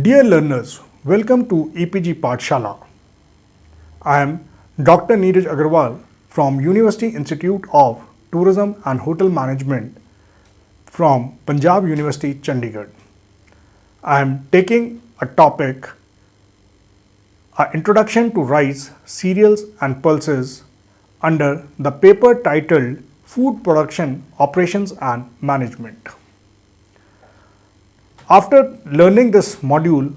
Dear learners, welcome to EPG Pathshala. I am Dr. Neeraj Agarwal from University Institute of Tourism and Hotel Management from Punjab University, Chandigarh. I am taking a topic, Introduction to Rice, Cereals and Pulses under the paper titled Food Production, Operations and Management. After learning this module,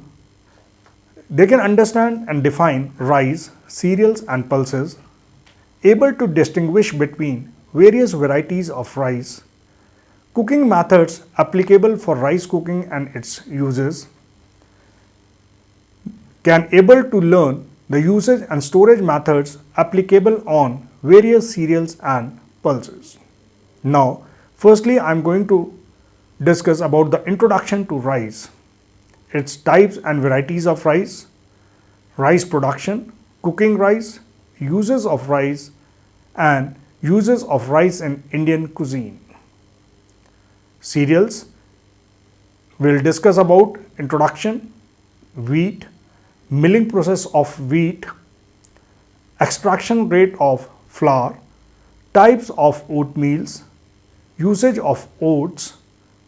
they can understand and define rice, cereals and pulses, able to distinguish between various varieties of rice, cooking methods applicable for rice cooking and its uses, can able to learn the usage and storage methods applicable on various cereals and pulses. Now, firstly, I am going to discuss about the introduction to rice, its types and varieties of rice, rice production, cooking rice, uses of rice and uses of rice in Indian cuisine. Cereals, we'll discuss about introduction, wheat, milling process of wheat, extraction rate of flour, types of oatmeals, usage of oats,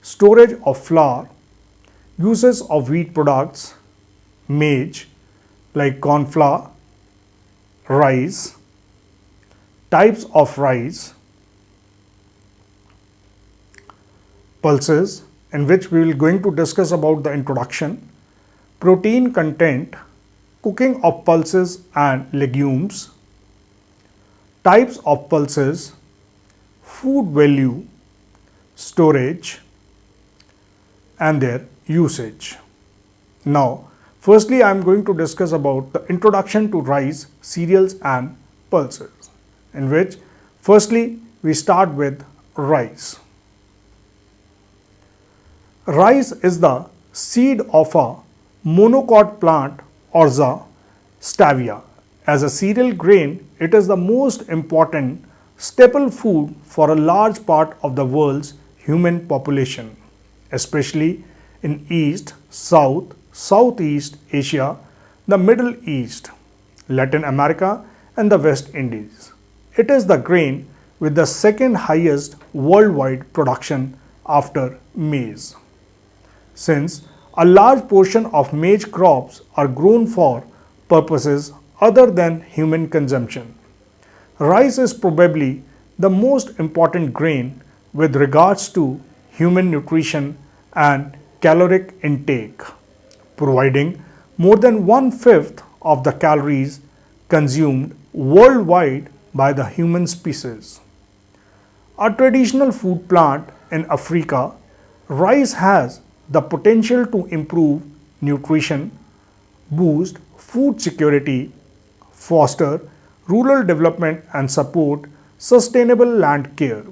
storage of flour, uses of wheat products, maize like corn flour, rice, types of rice, pulses, in which we will going to discuss about the introduction, protein content, cooking of pulses and legumes, types of pulses, food value, storage and their usage. Now, firstly, I am going to discuss about the introduction to rice, cereals and pulses, in which firstly we start with rice. Rice is the seed of a monocot plant Oryza stevia. As a cereal grain, it is the most important staple food for a large part of the world's human population, especially in East, South, Southeast Asia, the Middle East, Latin America and the West Indies. It is the grain with the second highest worldwide production after maize. Since a large portion of maize crops are grown for purposes other than human consumption, rice is probably the most important grain with regards to human nutrition and caloric intake, providing more than 1/5 of the calories consumed worldwide by the human species. A traditional food plant in Africa, rice has the potential to improve nutrition, boost food security, foster rural development and support sustainable land care.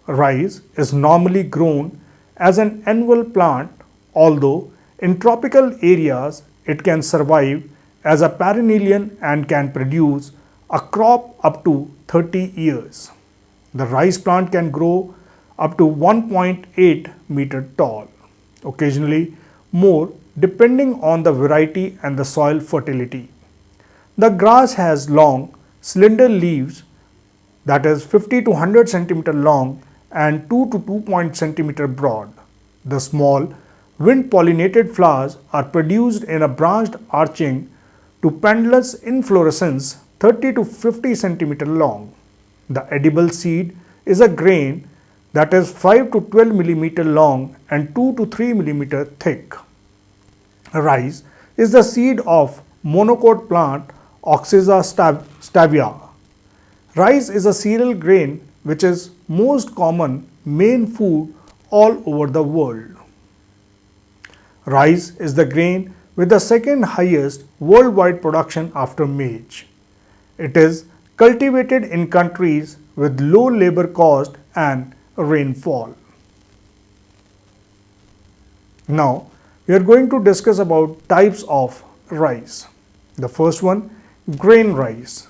Rice is normally grown as an annual plant, although in tropical areas it can survive as a perennial and can produce a crop up to 30 years. The rice plant can grow up to 1.8 meter tall, occasionally more depending on the variety and the soil fertility. The grass has long, slender leaves that is 50 to 100 centimeter long and 2 to 2 centimeter broad. The small wind pollinated flowers are produced in a branched arching to pendulous inflorescence 30 to 50 centimeter long. The edible seed is a grain that is 5 to 12 millimeter long and 2 to 3 millimeter thick. Rice is the seed of monocot plant Oryza stevia. Rice is a cereal grain which is most common main food all over the world. Rice is the grain with the second highest worldwide production after maize. It is cultivated in countries with low labor cost and rainfall. Now, we are going to discuss about types of rice. The first one, grain rice.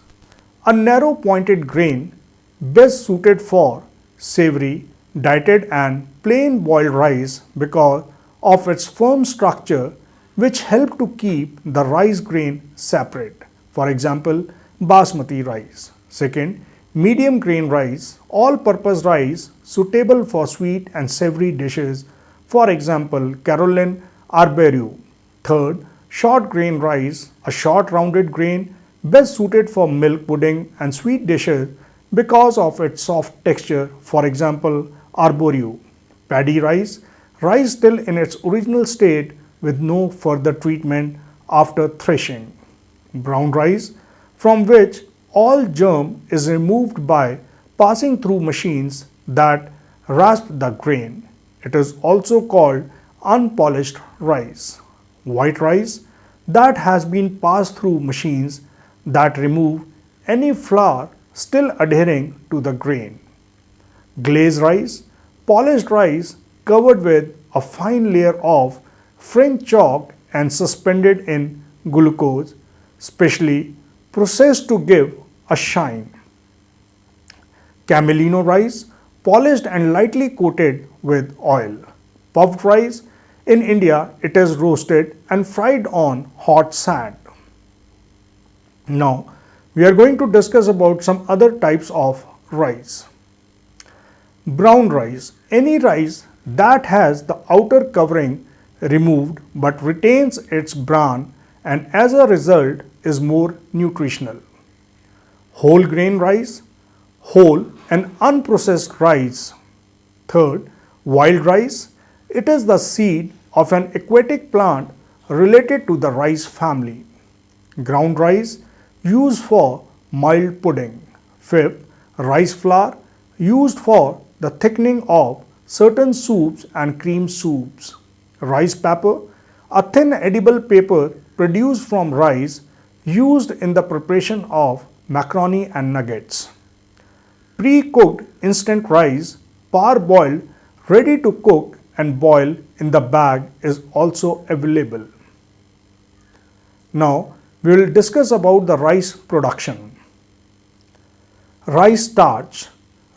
A narrow pointed grain best suited for savory, dieted and plain boiled rice because of its firm structure which help to keep the rice grain separate. For example, basmati rice. Second, medium grain rice, all-purpose rice suitable for sweet and savory dishes. For example, Caroline Arborio. Third, short grain rice, a short rounded grain best suited for milk pudding and sweet dishes because of its soft texture. For example, Arborio. Paddy rice, rice still in its original state with no further treatment after threshing. Brown rice, from which all germ is removed by passing through machines that rasp the grain. It is also called unpolished rice. White rice, that has been passed through machines that remove any flour still adhering to the grain. Glazed rice, polished rice covered with a fine layer of French chalk and suspended in glucose, specially processed to give a shine. Camelino rice, polished and lightly coated with oil. Puffed rice, in India it is roasted and fried on hot sand. Now we are going to discuss about some other types of rice. Brown rice, any rice that has the outer covering removed but retains its bran and as a result is more nutritional. Whole grain rice, whole and unprocessed rice. Third, wild rice, it is the seed of an aquatic plant related to the rice family. Ground rice, used for mild pudding. Fifth, rice flour, used for the thickening of certain soups and cream soups. Rice paper, a thin edible paper produced from rice used in the preparation of macaroni and nuggets. Pre-cooked instant rice, parboiled, ready to cook and boil in the bag is also available. Now we will discuss about the rice production. Rice starch.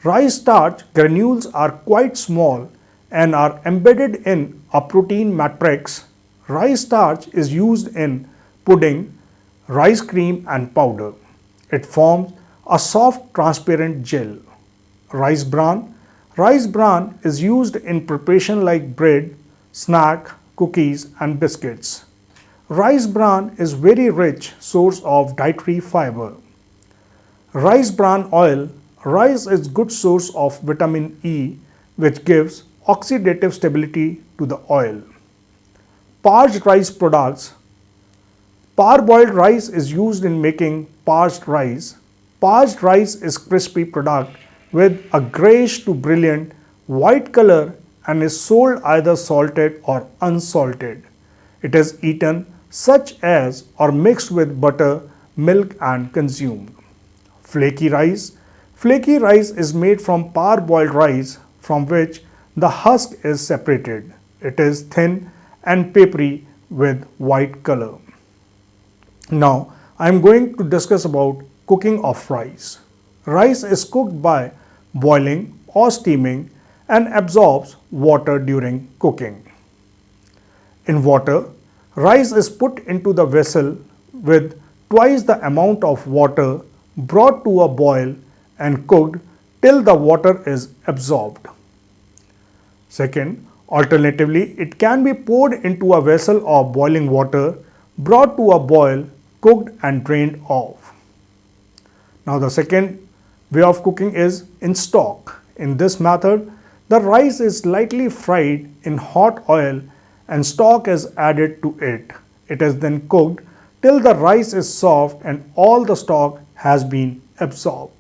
Rice starch granules are quite small and are embedded in a protein matrix. Rice starch is used in pudding, rice cream and powder. It forms a soft transparent gel. Rice bran. Rice bran is used in preparation like bread, snack, cookies and biscuits. Rice bran is very rich source of dietary fiber. Rice bran oil. Rice is good source of vitamin E which gives oxidative stability to the oil. Parched rice products. Parboiled rice is used in making parched rice. Parched rice is crispy product with a grayish to brilliant white color and is sold either salted or unsalted. It is eaten such as or mixed with butter, milk and consumed. Flaky rice. Flaky rice is made from parboiled rice from which the husk is separated. It is thin and papery with white color. Now I am going to discuss about cooking of rice. Rice is cooked by boiling or steaming and absorbs water during cooking. In water, rice is put into the vessel with twice the amount of water brought to a boil and cooked till the water is absorbed. Second, alternatively, it can be poured into a vessel of boiling water, brought to a boil, cooked and drained off. Now the second way of cooking is in stock. In this method, the rice is lightly fried in hot oil and stock is added to it. It is then cooked till the rice is soft and all the stock has been absorbed.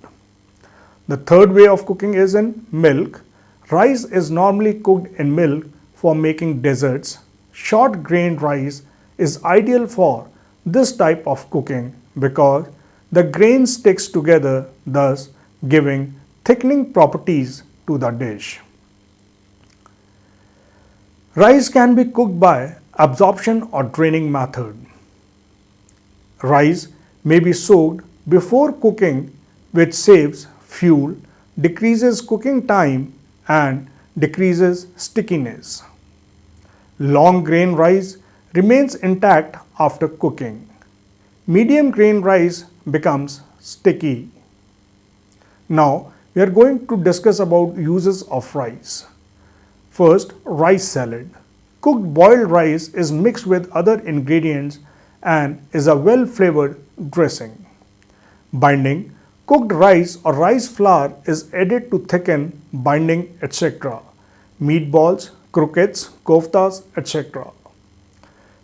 The third way of cooking is in milk. Rice is normally cooked in milk for making desserts. Short grained rice is ideal for this type of cooking because the grain sticks together, thus giving thickening properties to the dish. Rice can be cooked by absorption or draining method. Rice may be soaked before cooking, which saves fuel, decreases cooking time and decreases stickiness. Long grain rice remains intact after cooking. Medium grain rice becomes sticky. Now we are going to discuss about uses of rice. First, rice salad. Cooked boiled rice is mixed with other ingredients and is a well flavored dressing. Binding. Cooked rice or rice flour is added to thicken binding, etc. Meatballs, croquettes, koftas, etc.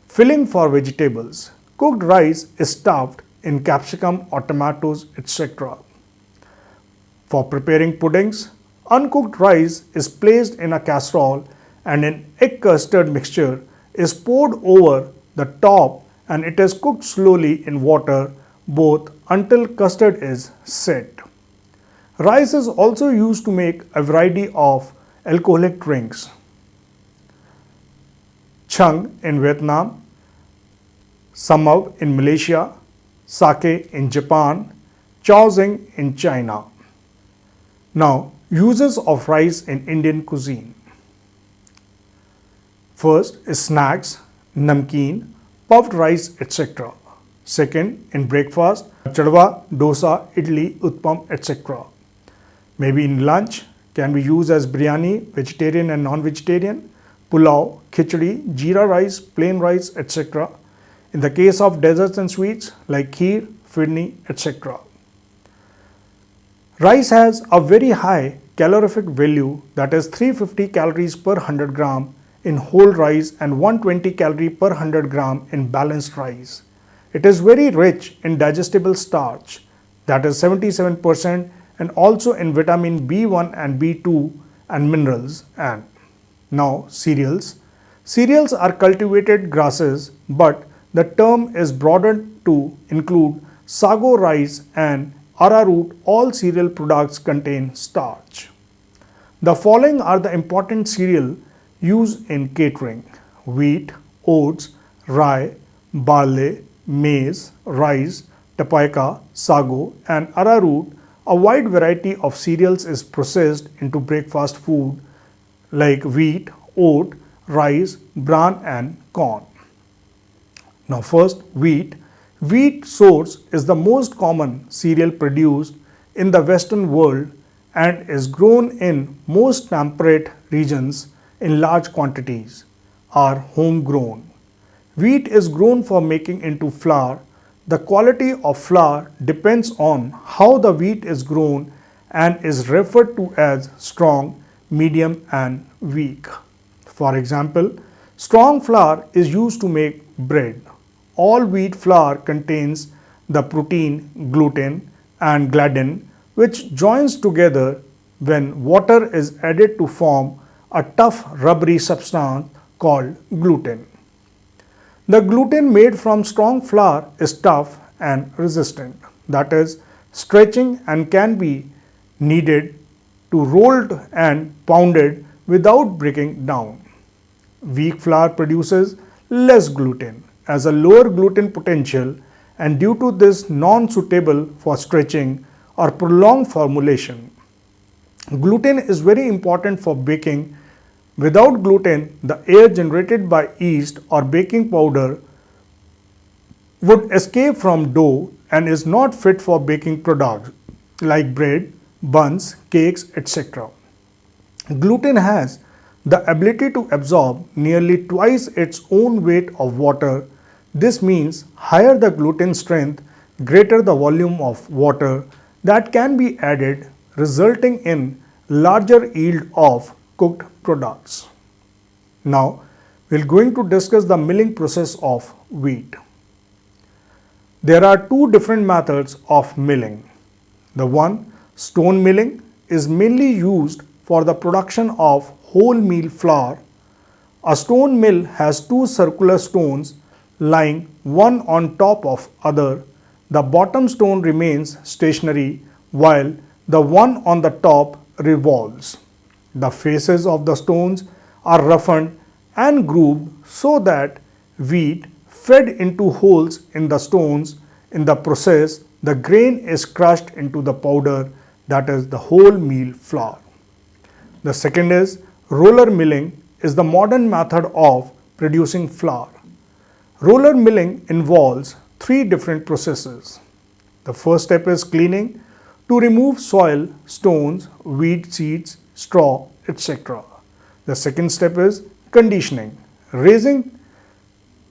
Filling for vegetables. Cooked rice is stuffed in capsicum or tomatoes, etc. For preparing puddings, uncooked rice is placed in a casserole and an egg custard mixture is poured over the top and it is cooked slowly in water both until custard is set. Rice is also used to make a variety of alcoholic drinks. Chang in Vietnam, Samao in Malaysia, Sake in Japan, Chaozing in China. Now, uses of rice in Indian cuisine. First is snacks, namkeen, puffed rice, etc. Second, in breakfast, chadwa, dosa, idli, utpam, etc. Maybe in lunch, can be used as biryani, vegetarian and non-vegetarian, pulao, khichdi, jeera rice, plain rice, etc. In the case of desserts and sweets like kheer, firni, etc. Rice has a very high calorific value, that is 350 calories per 100 gram in whole rice and 120 calorie per 100 gram in balanced rice. It is very rich in digestible starch, that is 77%, and also in vitamin B1 and B2 and minerals. And now cereals. Cereals are cultivated grasses, but the term is broadened to include sago rice and arrowroot. All cereal products contain starch. The following are the important cereal used in catering: wheat, oats, rye, barley, maize, rice, tapioca, sago, and arrowroot. A wide variety of cereals is processed into breakfast food like wheat, oat, rice, bran, and corn. Now first, wheat. Wheat source is the most common cereal produced in the Western world and is grown in most temperate regions in large quantities, are homegrown. Wheat is grown for making into flour. The quality of flour depends on how the wheat is grown and is referred to as strong, medium, and weak. For example, strong flour is used to make bread. All wheat flour contains the protein gluten and gliadin, which joins together when water is added to form a tough rubbery substance called gluten. The gluten made from strong flour is tough and resistant, that is, stretching, and can be kneaded to rolled and pounded without breaking down. Weak flour produces less gluten, as a lower gluten potential, and due to this non-suitable for stretching or prolonged formulation. Gluten is very important for baking. Without gluten, the air generated by yeast or baking powder would escape from dough and is not fit for baking products like bread, buns, cakes, etc. Gluten has the ability to absorb nearly twice its own weight of water. This means higher the gluten strength, greater the volume of water that can be added, resulting in larger yield of cooked products. Now, we are going to discuss the milling process of wheat. There are two different methods of milling. The one, stone milling, is mainly used for the production of wholemeal flour. A stone mill has two circular stones lying one on top of other. The bottom stone remains stationary while the one on the top revolves. The faces of the stones are roughened and grooved so that wheat fed into holes in the stones. In the process, the grain is crushed into the powder, that is the wholemeal flour. The second is roller milling, is the modern method of producing flour. Roller milling involves three different processes. The first step is cleaning to remove soil, stones, weed seeds, straw, etc. The second step is conditioning, raising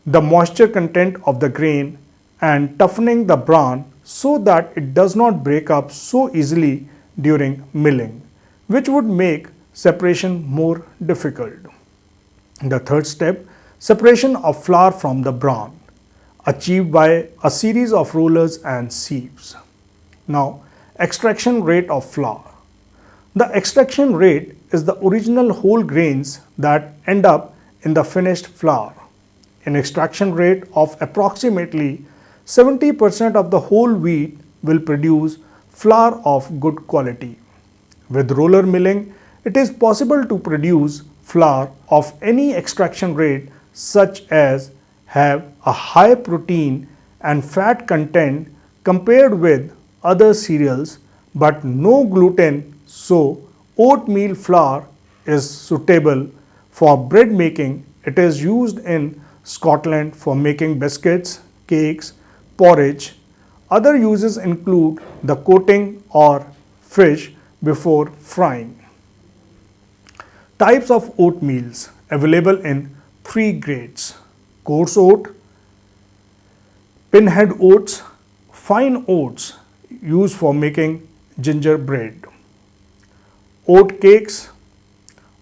the moisture content of the grain and toughening the bran so that it does not break up so easily during milling, which would make separation more difficult. The third step, separation of flour from the bran, achieved by a series of rollers and sieves. Now, extraction rate of flour. The extraction rate is the original whole grains that end up in the finished flour. An extraction rate of approximately 70% of the whole wheat will produce flour of good quality. With roller milling, it is possible to produce flour of any extraction rate such as have a high protein and fat content compared with other cereals but no gluten, so oatmeal flour is suitable for bread making. It is used in Scotland for making biscuits, cakes, porridge. Other uses include the coating or fish before frying. Types of oatmeals available in three grades: coarse oat, pinhead oats, fine oats used for making gingerbread, oat cakes,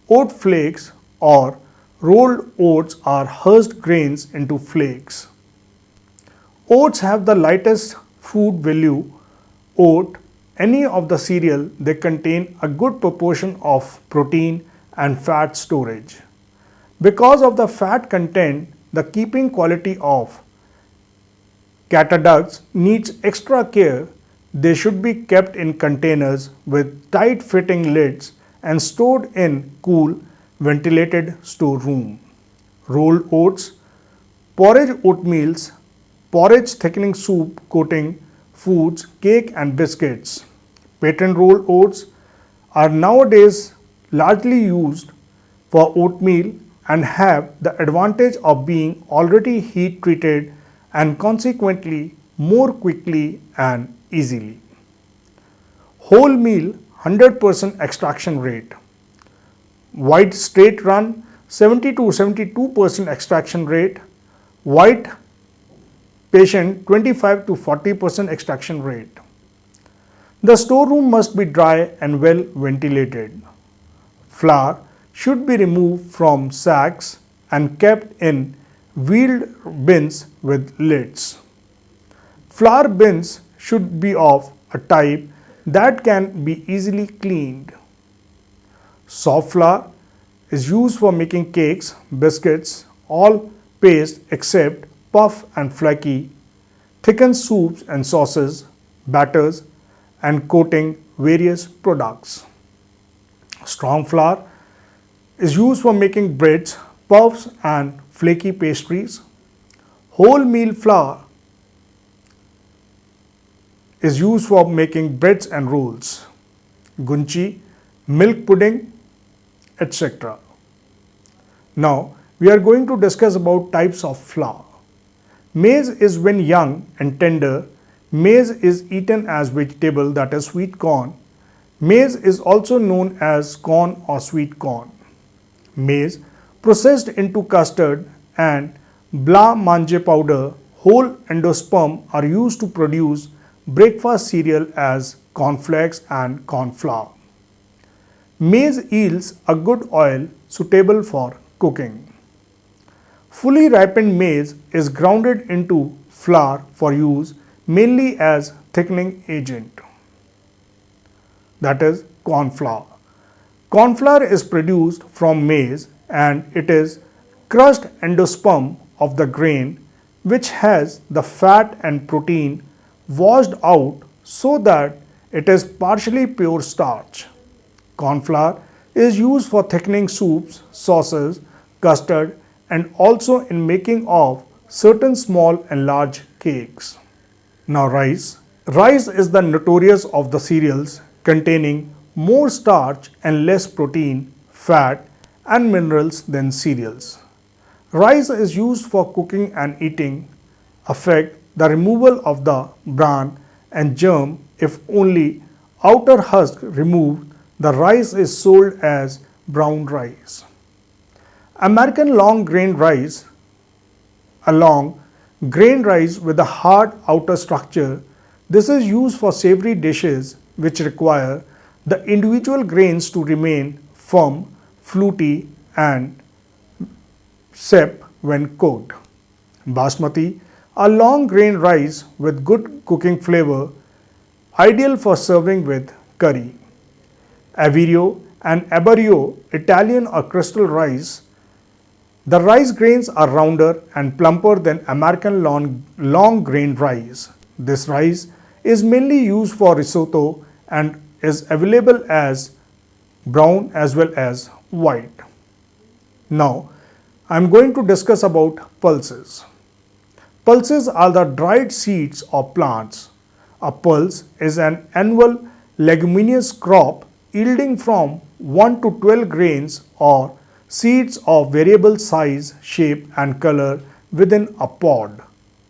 oat flakes or rolled oats are husked grains into flakes. Oats have the lightest food value. Oat, any of the cereal, they contain a good proportion of protein and fat storage. Because of the fat content, the keeping quality of catalogs needs extra care. They should be kept in containers with tight fitting lids and stored in cool, ventilated storeroom. Rolled oats, porridge oatmeals, porridge thickening soup coating foods, cake and biscuits. Patent rolled oats are nowadays largely used for oatmeal and have the advantage of being already heat treated and consequently more quickly and easily. Wholemeal 100% extraction rate. White straight run 70 to 72% extraction rate. White patient 25 to 40% extraction rate. The storeroom must be dry and well ventilated. Flour should be removed from sacks and kept in wheeled bins with lids. Flour bins should be of a type that can be easily cleaned. Soft flour is used for making cakes, biscuits, all paste except puff and flaky, thickened soups and sauces, batters, and coating various products. Strong flour is used for making breads, puffs, and flaky pastries. Wholemeal flour is used for making breads and rolls, gunchi, milk pudding, etc. Now we are going to discuss about types of flour. Maize is when young and tender. Maize is eaten as vegetable, that is sweet corn. Maize is also known as corn or sweet corn. Maize processed into custard and blanc manger powder, whole endosperm are used to produce breakfast cereal as cornflakes and corn flour. Maize yields a good oil suitable for cooking. Fully ripened maize is grounded into flour for use mainly as thickening agent, that is corn flour. Corn flour is produced from maize and it is crushed endosperm of the grain which has the fat and protein washed out so that it is partially pure starch. Corn flour is used for thickening soups, sauces, custard and also in making of certain small and large cakes. Now rice. Rice is the notorious of the cereals containing more starch and less protein, fat and minerals than cereals. Rice is used for cooking and eating. Affect the removal of the bran and germ. If only outer husk removed, the rice is sold as brown rice. American long grain rice, a long grain rice with a hard outer structure. This is used for savory dishes which require the individual grains to remain firm, fluty and sep when cooked. Basmati, a long grain rice with good cooking flavor, ideal for serving with curry. Averio and Abarrio, Italian or crystal rice. The rice grains are rounder and plumper than American long grain rice. This rice is mainly used for risotto and is available as brown as well as white. Now, I am going to discuss about pulses. Pulses are the dried seeds of plants. A pulse is an annual leguminous crop yielding from 1 to 12 grains or seeds of variable size, shape and color within a pod.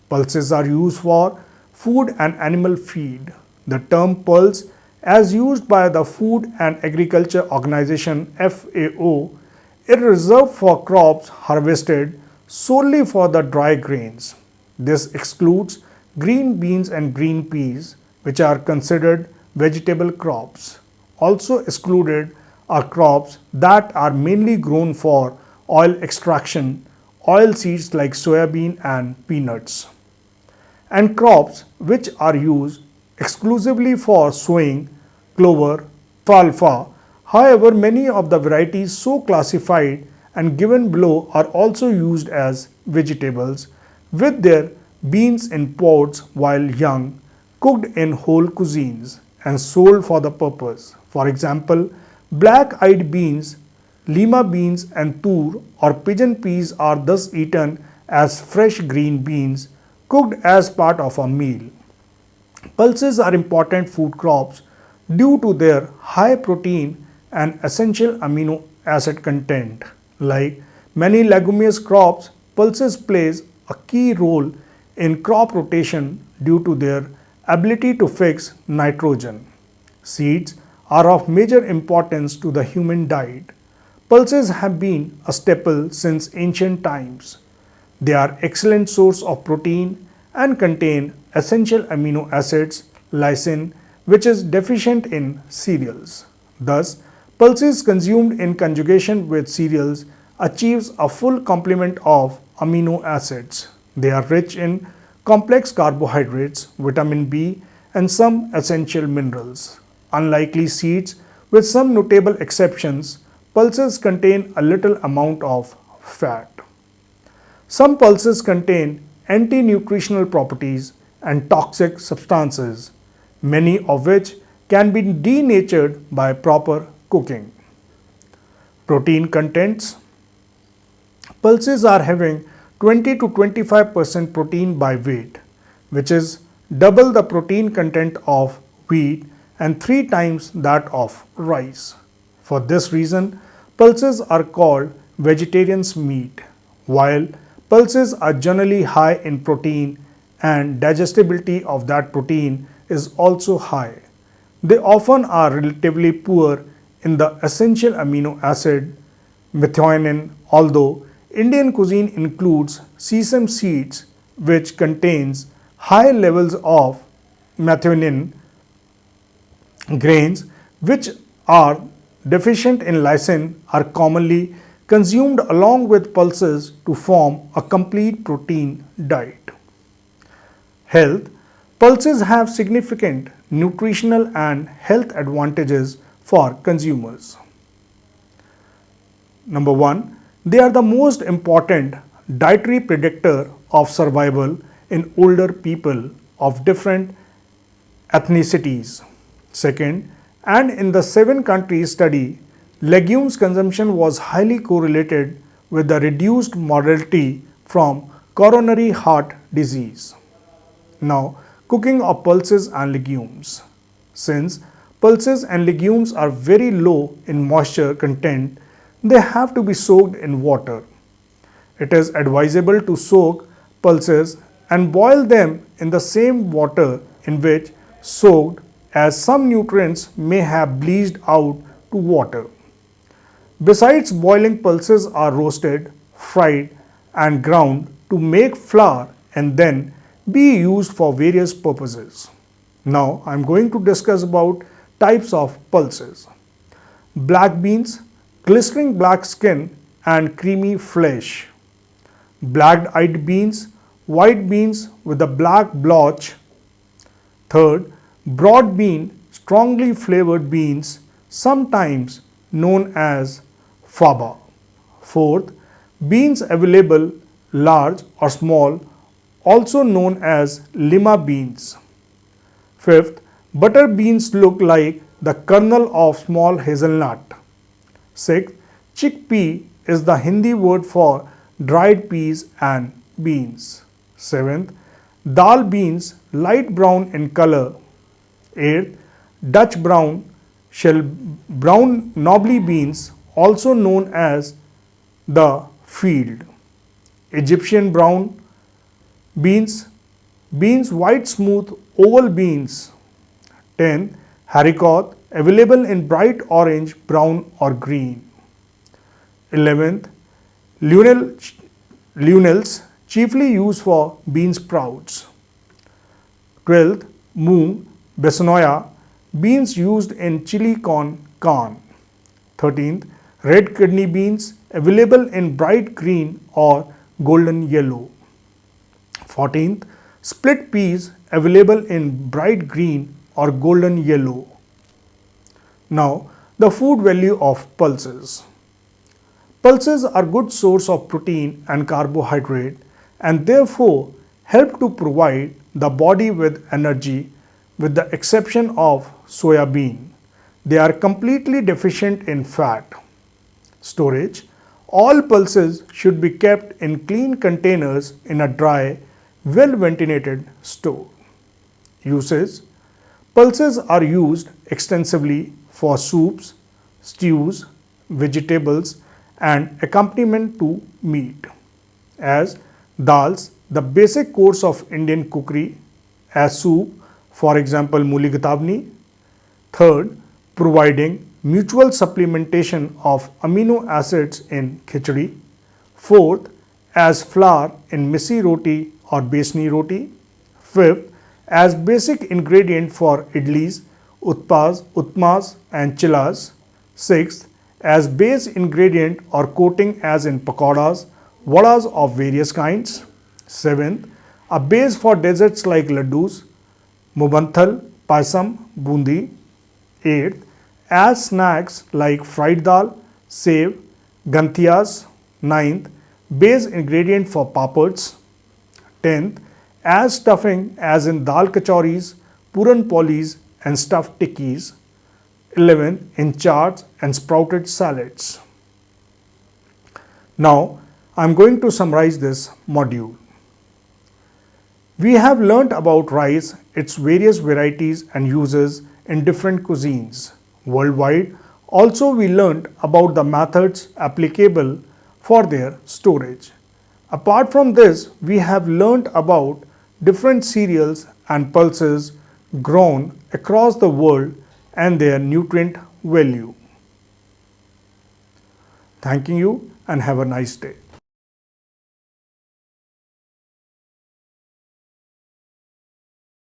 Pulses are used for food and animal feed. The term pulse, as used by the Food and Agriculture Organization FAO, is reserved for crops harvested solely for the dry grains. This excludes green beans and green peas, which are considered vegetable crops. Also excluded are crops that are mainly grown for oil extraction, oil seeds like soybean and peanuts, and crops which are used exclusively for sowing, clover, alfalfa. However, many of the varieties so classified and given below are also used as vegetables with their beans in pods while young, cooked in whole cuisines and sold for the purpose. For example, black-eyed beans, lima beans and tur or pigeon peas are thus eaten as fresh green beans cooked as part of a meal. Pulses are important food crops due to their high protein and essential amino acid content. Like many leguminous crops, pulses plays a key role in crop rotation due to their ability to fix nitrogen. Seeds are of major importance to the human diet. Pulses have been a staple since ancient times. They are excellent source of protein and contain essential amino acids, lysine, which is deficient in cereals. Thus, pulses consumed in conjugation with cereals achieves a full complement of amino acids. They are rich in complex carbohydrates, vitamin B, and some essential minerals. Unlike seeds, with some notable exceptions, pulses contain a little amount of fat. Some pulses contain anti-nutritional properties and toxic substances, many of which can be denatured by proper cooking. Protein contents. Pulses are having 20 to 25% protein by weight, which is double the protein content of wheat and 3 times that of rice. For this reason, pulses are called vegetarian's meat. While pulses are generally high in protein and digestibility of that protein is also high, they often are relatively poor in the essential amino acid methionine, although Indian cuisine includes sesame seeds which contains high levels of methionine. Grains which are deficient in lysine are commonly consumed along with pulses to form a complete protein diet. Health. Pulses have significant nutritional and health advantages for consumers. Number 1. They are the most important dietary predictor of survival in older people of different ethnicities. Second, and in the 7 countries study, legumes consumption was highly correlated with the reduced mortality from coronary heart disease. Now, cooking of pulses and legumes. Since pulses and legumes are very low in moisture content, they have to be soaked in water. it is advisable to soak pulses and boil them in the same water in which soaked, as some nutrients may have bleached out to water. Besides boiling, pulses are roasted, fried and ground to make flour and then be used for various purposes. Now I am going to discuss about types of pulses. Black beans, glistening black skin and creamy flesh. Black-eyed beans, white beans with a black blotch. Third, broad bean, strongly flavored beans, sometimes known as faba. Fourth, beans available large or small, also known as lima beans. Fifth, butter beans look like the kernel of small hazelnut. Sixth, chickpea is the Hindi word for dried peas and beans. Seventh, dal beans, light brown in color. Eighth, Dutch brown, shell brown knobbly beans, also known as the field. Egyptian brown beans, beans white smooth oval beans. 10. Haricot, available in bright orange, brown or green. 11th, Lunels, chiefly used for bean sprouts. 12th, Moong, Besonoya, beans used in chili con carne. 13th, red kidney beans, available in bright green or golden yellow. 14th, split peas, available in bright green or golden yellow. Now, the food value of pulses. Pulses are good source of protein and carbohydrate and therefore help to provide the body with energy, with the exception of soya bean. They are completely deficient in fat. Storage. All pulses should be kept in clean containers in a dry, well-ventilated store. Uses. Pulses are used extensively for soups, stews, vegetables and accompaniment to meat. As dals, the basic course of Indian cookery, as soup, for example Muli Gatavni. Third, providing mutual supplementation of amino acids in khichdi. Fourth, as flour in misi roti or besni roti. Fifth, as basic ingredient for idlis, utmas and chillas. Sixth, as base ingredient or coating as in pakoras, vadas of various kinds. Seventh, a base for desserts like laddus, mubanthal, paisam, bundi. Eighth, as snacks like fried dal, sev, gantias. Ninth, base ingredient for papads. 10th, as stuffing as in dal kachoris, puran polis and stuffed tikkis. 11th, in chaats and sprouted salads. Now, I am going to summarize this module. We have learnt about rice, its various varieties and uses in different cuisines worldwide. Also, we learnt about the methods applicable for their storage. Apart from this, we have learnt about different cereals and pulses grown across the world and their nutrient value. Thanking you and have a nice day.